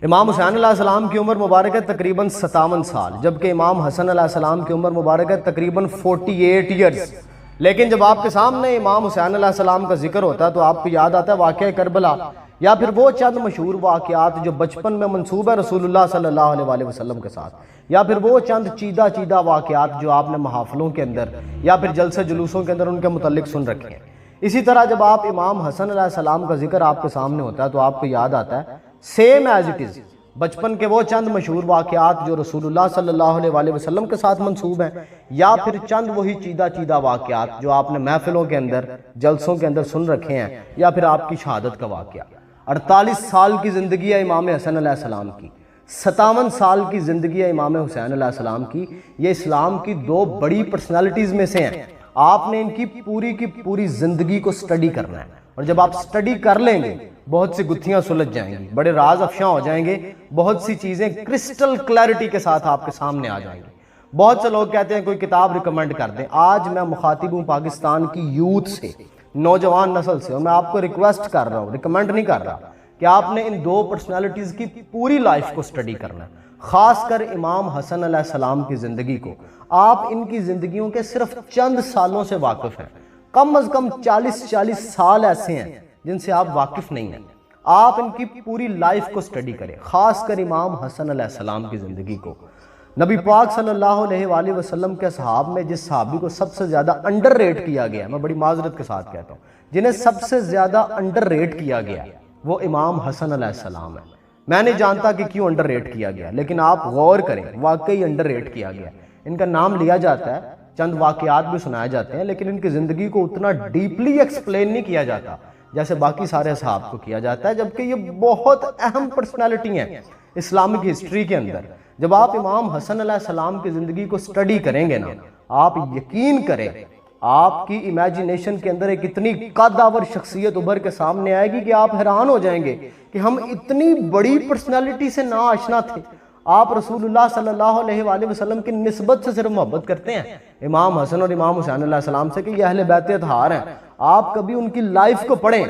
امام حسین علیہ السلام کی عمر مبارک ہے تقریباً 57 سال، جبکہ امام حسن علیہ السلام کی عمر مبارک ہے تقریباً 48 ایئرز۔ لیکن جب آپ کے سامنے امام حسین علیہ السلام کا ذکر ہوتا ہے تو آپ کو یاد آتا ہے واقعہ کربلا، یا پھر وہ چند مشہور واقعات جو بچپن میں منسوب ہے رسول اللہ صلی اللہ علیہ وسلم کے ساتھ، یا پھر وہ چند چیدہ واقعات جو آپ نے محافلوں کے اندر یا پھر جلسے جلوسوں کے اندر ان کے متعلق سن رکھے ہیں۔ اسی طرح جب آپ امام حسن علیہ السلام کا ذکر آپ کے سامنے ہوتا ہے تو آپ کو یاد آتا ہے سیم ایز اٹ از بچپن کے وہ چند مشہور واقعات جو رسول اللہ صلی اللہ علیہ وسلم کے ساتھ منسوب ہیں، یا پھر چند وہی چیدہ واقعات جو آپ نے محفلوں کے اندر جلسوں کے اندر سن رکھے ہیں، یا پھر آپ کی شہادت کا واقعہ۔ 48 سال کی زندگی ہے امام حسن علیہ السلام کی، 57 سال کی زندگی ہے امام حسین علیہ السلام کی۔ یہ اسلام کی دو بڑی پرسنالٹیز میں سے ہیں۔ آپ نے ان کی پوری زندگی کو سٹڈی کرنا ہے، اور جب آپ سٹڈی کر لیں گے بہت سی گتھیاں سلجھ جائیں گی، بڑے راز افشاں ہو جائیں گے، بہت سی چیزیں کرسٹل کلیئرٹی کے ساتھ آپ کے سامنے آ جائیں گی۔ بہت سے لوگ کہتے ہیں کوئی کتاب ریکمنڈ کر دیں۔ آج میں مخاطب ہوں پاکستان کی یوتھ سے، نوجوان نسل سے، اور میں آپ کو ریکویسٹ کر رہا ہوں، ریکمنڈ نہیں کر رہا، کہ آپ نے ان دو پرسنالٹیز کی پوری لائف کو سٹڈی کرنا ہے، خاص کر امام حسن علیہ السلام کی زندگی کو۔ آپ ان کی زندگیوں کے صرف چند سالوں سے واقف ہیں، کم از کم 40 سال ایسے ہیں جن سے آپ واقف نہیں ہیں۔ آپ ان کی پوری لائف کو سٹڈی کریں، خاص کر امام حسن علیہ السلام کی زندگی کو۔ نبی پاک صلی اللہ علیہ وسلم کے صحاب میں جس صحابی کو سب سے زیادہ انڈر ریٹ کیا گیا، میں بڑی معذرت کے ساتھ کہتا ہوں، جنہیں سب سے زیادہ انڈر ریٹ کیا گیا وہ امام حسن علیہ السلام ہے۔ میں نہیں جانتا کہ کیوں انڈر ریٹ کیا گیا، لیکن آپ غور کریں، واقعی انڈر ریٹ کیا گیا۔ ان کا نام لیا جاتا ہے، چند واقعات بھی سنائے جاتے ہیں، لیکن ان کی زندگی کو اتنا ڈیپلی ایکسپلین نہیں کیا جاتا جیسے باقی سارے صحاب کو کیا جاتا ہے، جبکہ یہ بہت اہم پرسنالٹی ہیں اسلامک ہسٹری کے اندر۔ جب آپ امام حسن علیہ السلام کی زندگی کو سٹڈی کریں گے نا، آپ یقین کریں آپ کی امیجینیشن کے اندر ایک اتنی قدآور شخصیت ابھر کے سامنے آئے گی کہ آپ حیران ہو جائیں گے کہ ہم اتنی بڑی پرسنالٹی سے نا آشنا تھے۔ آپ رسول اللہ صلی اللہ علیہ وسلم کی نسبت سے صرف محبت کرتے ہیں امام حسن اور امام حسین علیہ السلام سے کہ یہ اہل بیت اطہار ہیں۔ آپ کبھی ان کی لائف کو پڑھیں،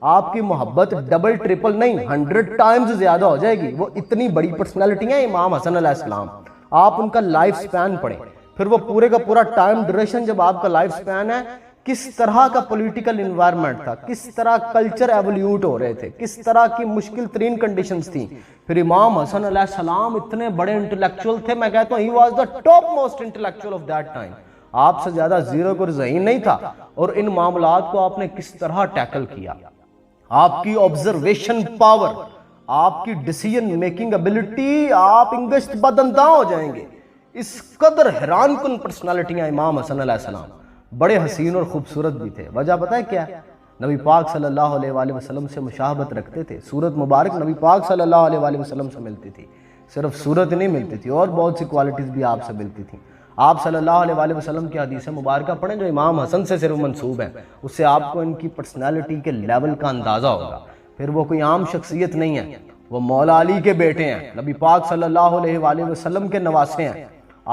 آپ کی محبت ڈبل ٹرپل نہیں 100 ٹائمز زیادہ ہو جائے گی۔ وہ اتنی بڑی پرسنالٹی ہیں امام حسن علیہ السلام۔ آپ ان کا لائف سپین پڑھیں، پھر وہ پورے کا پورا ٹائم ڈیوریشن جب آپ کا لائف سپین ہے، کس طرح کا پولیٹیکل انوائرمنٹ تھا، کس طرح کلچر ایولیوٹ ہو رہے تھے، کس طرح کی مشکل ترین کنڈیشنز تھیں۔ پھر امام حسن علیہ السلام اتنے بڑے انٹلیکچول تھے، میں کہتا ہوں he was the top most intellectual of that time. آپ سے زیادہ زیرو کو ذہین نہیں تھا، اور ان معاملات کو آپ نے کس طرح ٹیکل کیا۔ آپ کی آبزرویشن پاور، آپ کی ڈیسیژن میکنگ ابیلٹی، آپ انگشت بدانداں ہو جائیں گے۔ اس قدر حیران کن پرسنالٹیاں امام حسن علیہ السلام، بڑے حسین اور خوبصورت بھی تھے۔ وجہ پتہ ہے کیا؟ نبی پاک صلی اللہ علیہ وسلم سے مشابہت رکھتے تھے، صورت مبارک نبی پاک صلی اللہ علیہ وسلم سے ملتی تھی، صرف صورت نہیں ملتی تھی، اور بہت سی کوالٹیز بھی آپ سے ملتی تھیں۔ آپ صلی اللہ علیہ وسلم کی حدیث مبارکہ پڑھیں جو امام حسن سے صرف منسوب ہیں، اس سے آپ کو ان کی پرسنالٹی کے لیول کا اندازہ ہوگا۔ پھر وہ کوئی عام شخصیت نہیں ہے، وہ مولا علی کے بیٹے ہیں، نبی پاک صلی اللہ علیہ وسلم کے نواسے ہیں۔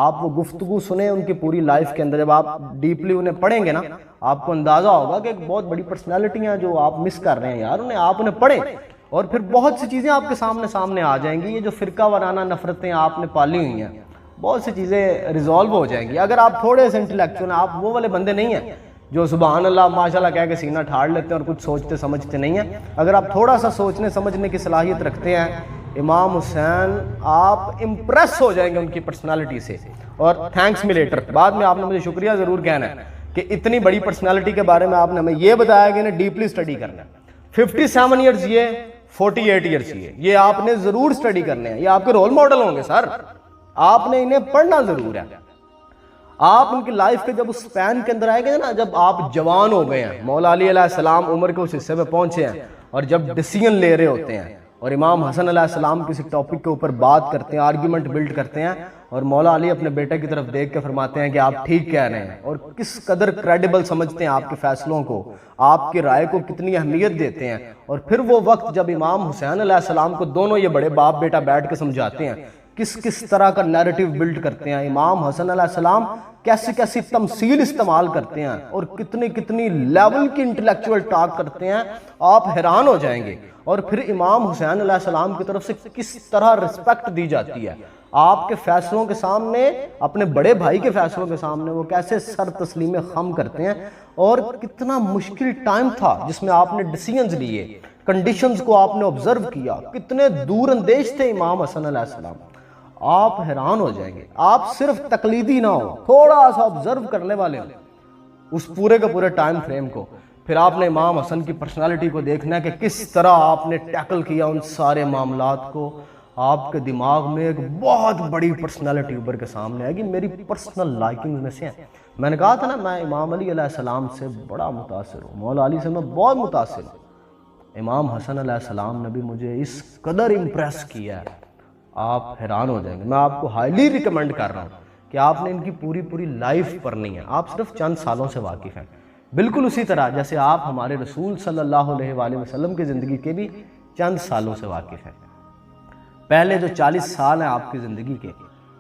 آپ وہ گفتگو سنیں ان کی پوری لائف کے اندر، جب آپ ڈیپلی انہیں پڑھیں گے نا، آپ کو اندازہ ہوگا کہ ایک بہت بڑی پرسنالٹی ہیں جو آپ مس کر رہے ہیں یار، آپ انہیں پڑھیں، اور پھر بہت سی چیزیں آپ کے سامنے آ جائیں گی۔ یہ جو فرقہ وارانہ نفرتیں آپ نے پالی ہوئی ہیں، بہت سی چیزیں ریزالو ہو جائیں گی اگر آپ تھوڑے سے انٹلیکچوئل ہیں۔ آپ وہ والے بندے نہیں ہیں جو سبحان اللہ ماشاءاللہ کہہ کے سینہ ٹھاڑ لیتے ہیں اور کچھ سوچتے سمجھتے نہیں ہیں۔ اگر آپ تھوڑا سا سوچنے سمجھنے کی صلاحیت رکھتے ہیں، امام حسین آپ امپریس ہو جائیں گے ان کی پرسنالٹی سے۔ اور تھینکس می لیٹر، بعد میں آپ نے مجھے شکریہ ضرور کہنا ہے کہ اتنی بڑی پرسنالٹی کے بارے میں آپ نے ہمیں یہ بتایا کہ انہیں ڈیپلی سٹڈی کرنا ہے۔ 57 ایئرز یہ، 48 ایئرز یہ آپ نے ضرور سٹڈی کرنے ہیں، یہ آپ کے رول ماڈل ہوں گے سر، آپ نے انہیں پڑھنا ضرور ہے۔ آپ ان کی لائف کے جب اس سپین کے اندر آئے گے نا، جب آپ جوان ہو گئے ہیں، مولا علی علیہ السلام عمر کے اس حصے میں پہنچے ہیں، اور جب ڈیسیژن لے رہے ہوتے ہیں، اور امام حسن علیہ السلام کسی ٹاپک کے اوپر بات کرتے ہیں، آرگیومنٹ بلڈ کرتے ہیں، اور مولا علی اپنے بیٹے کی طرف دیکھ کے فرماتے ہیں کہ آپ ٹھیک کہہ رہے ہیں، اور کس قدر کریڈیبل سمجھتے ہیں آپ کے فیصلوں کو، آپ کی رائے کو کتنی اہمیت دیتے ہیں۔ اور پھر وہ وقت جب امام حسین علیہ السلام کو دونوں یہ بڑے باپ بیٹا بیٹھ کے سمجھاتے ہیں کس کس طرح کا نیریٹو بلڈ کرتے ہیں، امام حسن علیہ السلام کیسی کیسی تمثیل استعمال کرتے ہیں اور کتنی کتنی لیول کی انٹلیکچوئل ٹاک کرتے ہیں، آپ حیران ہو جائیں گے۔ اور پھر امام حسین علیہ السلام کی طرف سے کس طرح رسپیکٹ دی جاتی ہے، آپ کے فیصلوں کے سامنے، اپنے بڑے بھائی کے فیصلوں کے سامنے وہ کیسے سر تسلیم خم کرتے ہیں، اور کتنا مشکل ٹائم تھا جس میں آپ نے ڈیسیژنز لیے، کنڈیشنز کو آپ نے آبزرو کیا، کتنے دور اندیش تھے امام حسن علیہ السلام، آپ حیران ہو جائیں گے۔ آپ صرف تقلیدی نہ ہو، تھوڑا سا آبزرو کرنے والے ہو اس پورے کے پورے ٹائم فریم کو، پھر آپ نے امام حسن کی پرسنالٹی کو دیکھنا ہے کہ کس طرح آپ نے ٹیکل کیا ان سارے معاملات کو۔ آپ کے دماغ میں ایک بہت بڑی پرسنالٹی اوپر کے سامنے آئے گی، میری پرسنل لائکنگ میں سے ہیں۔ میں نے کہا تھا نا، میں امام علی علیہ السلام سے بڑا متاثر ہوں، مولا علی سے میں بہت متاثر ہوں۔ امام حسن علیہ السلام نے بھی مجھے اس قدر امپریس کیا ہے، آپ حیران ہو جائیں گے۔ میں آپ کو ہائیلی ریکمینڈ کر رہا ہوں کہ آپ نے ان کی پوری لائف پڑھنی ہے، آپ صرف چند سالوں سے واقف ہیں، بالکل اسی طرح جیسے آپ ہمارے رسول صلی اللہ علیہ وآلہ وسلم کی زندگی کے بھی چند سالوں سے واقف ہیں۔ پہلے جو 40 سال ہیں آپ کی زندگی کے،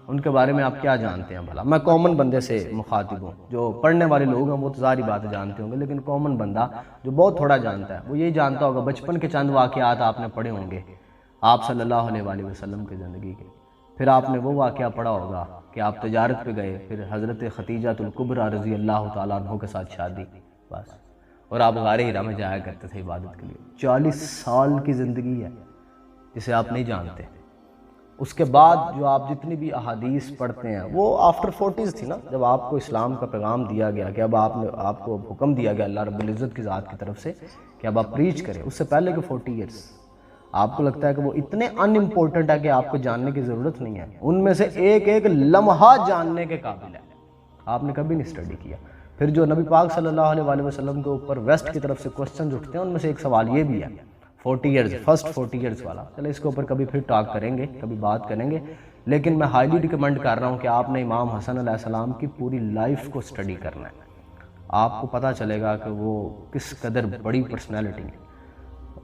ان کے بارے میں آپ کیا جانتے ہیں بھلا؟ میں کامن بندے سے مخاطب ہوں، جو پڑھنے والے لوگ ہیں وہ تو ظاہری بات جانتے ہوں گے، لیکن کامن بندہ جو بہت تھوڑا جانتا ہے وہ یہی جانتا ہوگا، بچپن کے چند واقعات آپ نے پڑھے ہوں گے آپ صلی اللہ علیہ وآلہ وسلم کی زندگی کے، پھر آپ نے وہ واقعہ پڑھا ہوگا کہ آپ تجارت پہ گئے، پھر حضرت خدیجہ الکبریٰ رضی اللہ تعالیٰ عنہ کے ساتھ شادی، بس، اور آپ غار ہرا میں جایا کرتے تھے عبادت کے لیے۔ 40 سال کی زندگی ہے جسے آپ نہیں جانتے۔ اس کے بعد جو آپ جتنی بھی احادیث پڑھتے ہیں وہ آفٹر 40s تھی نا، جب آپ کو اسلام کا پیغام دیا گیا کہ اب آپ کو حکم دیا گیا اللہ رب العزت کی ذات کی طرف سے کہ اب آپ پریچ کریں۔ اس سے پہلے کے 40 ایئرس آپ کو لگتا ہے کہ وہ اتنے ان امپورٹنٹ ہے کہ آپ کو جاننے کی ضرورت نہیں ہے، ان میں سے ایک ایک لمحہ جاننے کے قابل ہے، آپ نے کبھی نہیں اسٹڈی کیا۔ پھر جو نبی پاک صلی اللہ علیہ وآلہ وسلم کے اوپر ویسٹ کی طرف سے کوسچنز اٹھتے ہیں، ان میں سے ایک سوال یہ بھی ہے 40 ایئرز، فرسٹ 40 ایئرز والا، چلے اس کے اوپر کبھی پھر ٹاک کریں گے، کبھی بات کریں گے، لیکن میں ہائیلی ریکمینڈ کر رہا ہوں کہ آپ نے امام حسن علیہ السلام کی پوری لائف کو اسٹڈی کرنا ہے، آپ کو پتہ چلے گا کہ وہ کس قدر بڑی پرسنالٹی ہے۔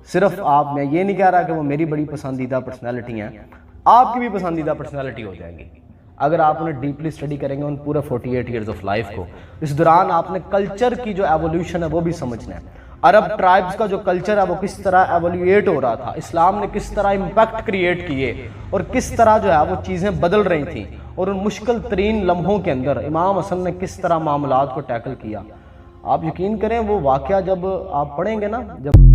صرف آپ، میں یہ نہیں کہہ رہا کہ وہ میری بڑی پسندیدہ پرسنالٹی ہیں، آپ کی بھی پسندیدہ پرسنالٹی ہو جائیں گی اگر آپ انہیں ڈیپلی اسٹڈی کریں گے ان پورے 48 ایئرز آف لائف کو۔ اس دوران آپ نے کلچر کی جو ایولیوشن ہے وہ بھی سمجھنا ہے، عرب ٹرائبز کا جو کلچر ہے وہ کس طرح ایولیویٹ ہو رہا تھا، اسلام نے کس طرح امپیکٹ کریٹ کیے اور کس طرح جو ہے وہ چیزیں بدل رہی تھیں، اور ان مشکل ترین لمحوں کے اندر امام حسن نے کس طرح معاملات کو ٹیکل کیا۔ آپ یقین کریں وہ واقعہ جب آپ پڑھیں گے نا، جب